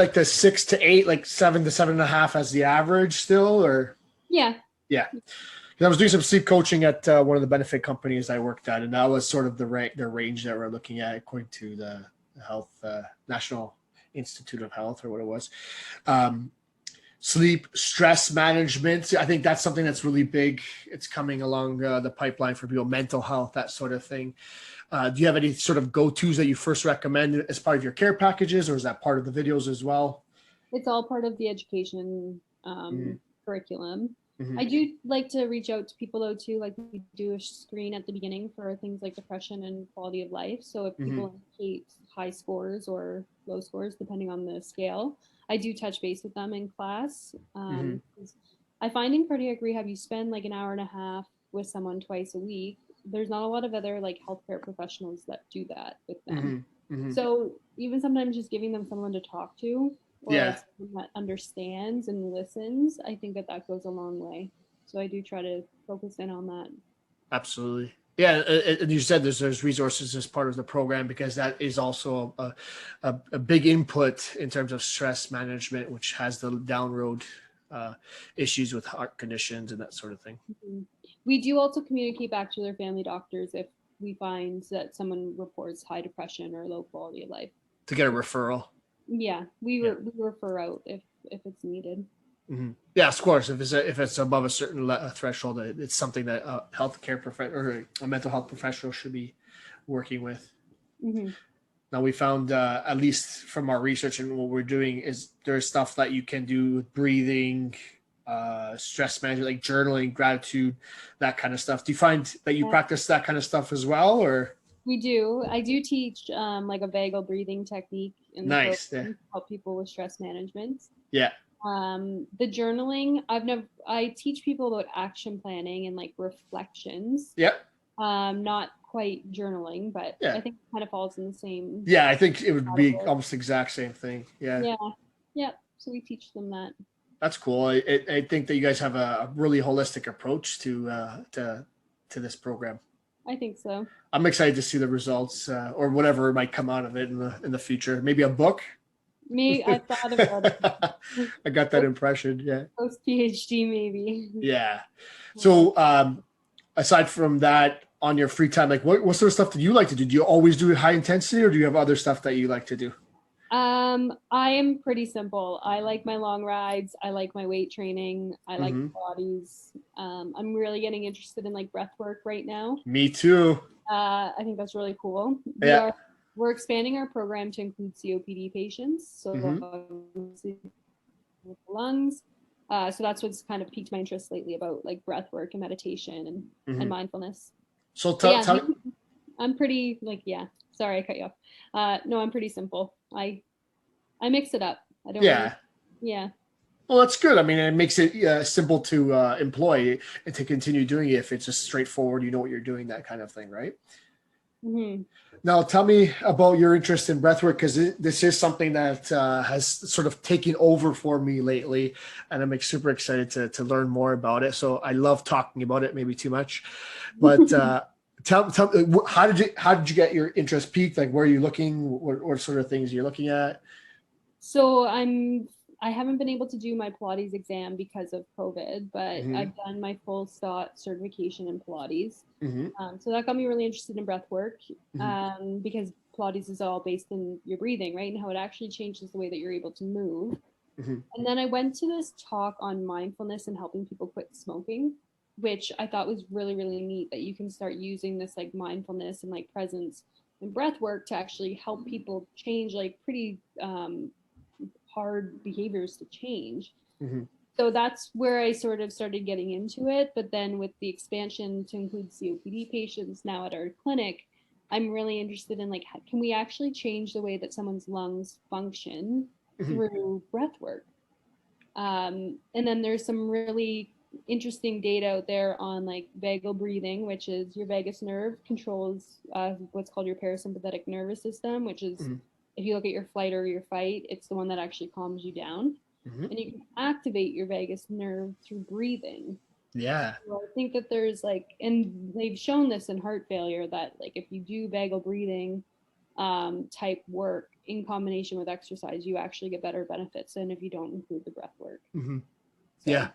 like the 6 to 8, like 7 to 7.5 as the average still, or? Yeah. Yeah. 'Cause I was doing some sleep coaching at one of the benefit companies I worked at, and that was sort of the range that we're looking at according to the health National Institute of Health, or what it was. Um, Sleep, stress management. I think that's something that's really big. It's coming along the pipeline for people, mental health, that sort of thing. Do you have any sort of go-tos that you first recommend as part of your care packages, or is that part of the videos as well? It's all part of the education Mm-hmm. curriculum. Mm-hmm. I do like to reach out to people though too, like we do a screen at the beginning for things like depression and quality of life. So if Mm-hmm. people indicate high scores or low scores, depending on the scale, I do touch base with them in class. Mm-hmm. 'Cause I find in cardiac rehab, you spend like an hour and a half with someone twice a week. There's not a lot of other like healthcare professionals that do that with them. Mm-hmm. Mm-hmm. So even sometimes just giving them someone to talk to, or like Yeah, someone that understands and listens, I think that that goes a long way. So I do try to focus in on that. absolutely. Yeah, and you said there's resources as part of the program, because that is also a big input in terms of stress management, which has the down road uh, issues with heart conditions and that sort of thing. Mhm. We do also communicate back to their family doctors if we find that someone reports high depression or low quality of life. To get a referral. Yeah, Yeah. we refer out if it's needed. Mm-hmm. Yeah, of course. If it's above a certain threshold, it's something that a healthcare professional or a mental health professional should be working with. Hmm. Now we found, at least from our research and what we're doing, is there's stuff that you can do with breathing, stress management, like journaling, gratitude, that kind of stuff. Do you find that you Yeah, practice that kind of stuff as well, or? we do. I do teach like a vagal breathing technique in the program Nice. Yeah. to help people with stress management. Yeah. The journaling, I teach people about action planning and like reflections. Yep. Not quite journaling, but Yeah. I think it kind of falls in the same Yeah. I think it would be category. almost the exact same thing. Yeah. Yeah. Yep. So we teach them that. That's cool. I think that you guys have a really holistic approach to this program. I think so. I'm excited to see the results, or whatever might come out of it in the future. Maybe a book. Me, I thought about it. I got that impression. Yeah. Post PhD, maybe. Yeah. So, aside from that, on your free time, like what sort of stuff do you like to do? Do you always do high intensity, or do you have other stuff that you like to do? I am pretty simple. I like my long rides. I like my weight training. I like Hmm. Pilates. I'm really getting interested in like breath work right now. Me too. I think that's really cool. Yeah. We're expanding our program to include COPD patients, so Hmm. obviously with the lungs. So that's what's kind of piqued my interest lately about like breath work and meditation and Hmm. mindfulness. So But yeah, tell. I'm pretty like yeah. Sorry, I cut you off. No, I'm pretty simple. I mix it up. I don't really. Yeah. Yeah. Well, that's good. I mean, it makes it simple to employ and to continue doing it if it's just straightforward. You know what you're doing, that kind of thing, right? Hmm. Now, tell me about your interest in breathwork, because this is something that has sort of taken over for me lately, and I'm like, super excited to learn more about it. So I love talking about it, maybe too much, but tell me, how did you get your interest peaked? Like, where are you looking? What sort of things you're looking at? So I haven't been able to do my Pilates exam because of COVID, but Hmm. I've done my full STOT certification in Pilates. Hmm. So that got me really interested in breath work, Hmm. because Pilates is all based in your breathing, right? And how it actually changes the way that you're able to move. Hmm. And then I went to this talk on mindfulness and helping people quit smoking, which I thought was really, really neat that you can start using this like mindfulness and like presence and breath work to actually help people change like pretty hard behaviors to change. Hmm. So that's where I sort of started getting into it. But then with the expansion to include COPD patients now at our clinic, I'm really interested in like, can we actually change the way that someone's lungs function Hmm. through breath work? And then there's some really interesting data out there on like vagal breathing, which is your vagus nerve controls what's called your parasympathetic nervous system, which is Hmm. if you look at your flight or your fight, it's the one that actually calms you down. Hmm. And you can activate your vagus nerve through breathing. Yeah. So I think that there's like, and they've shown this in heart failure that like if you do vagal breathing, type work in combination with exercise, you actually get better benefits than if you don't include the breath work. Mm-hmm. So, Yeah.